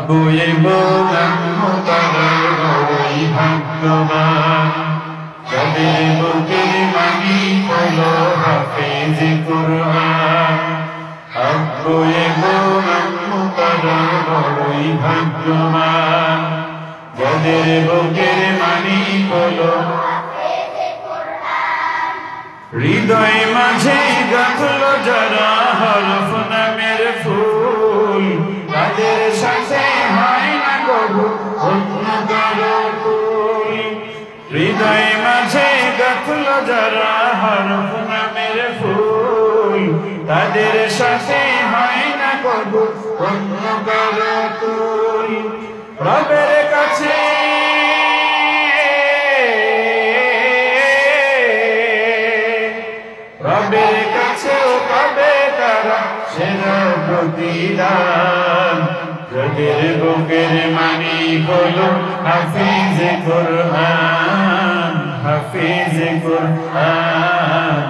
আব্বু এবং আম্মু তারা বড়ই ভাগ্যবান, যাদের বুকের মানি হলো হাফেজ কুরআন। আব্বু এবং আম্মু তারা বড়ই ভাগ্যবান, যাদের বুকের মানি হলো হৃদয় মাঝে গাঁথলো যারা হরফ নামের ফুল, তাদের সাথে হয় না কবু অন্য কারো কুল। হৃদয় মাঝে গাঁথলো যারা হরফ নামের ফুল, তাদের সাথে হয় না কবু অন্য কারো কুল। রবের কাছে রবের কাছেও পাবে তারা সেরা প্রতিদান, যাদের বুকের মানি হলো হাফিজ কুরআন, হাফিজ কুরআন।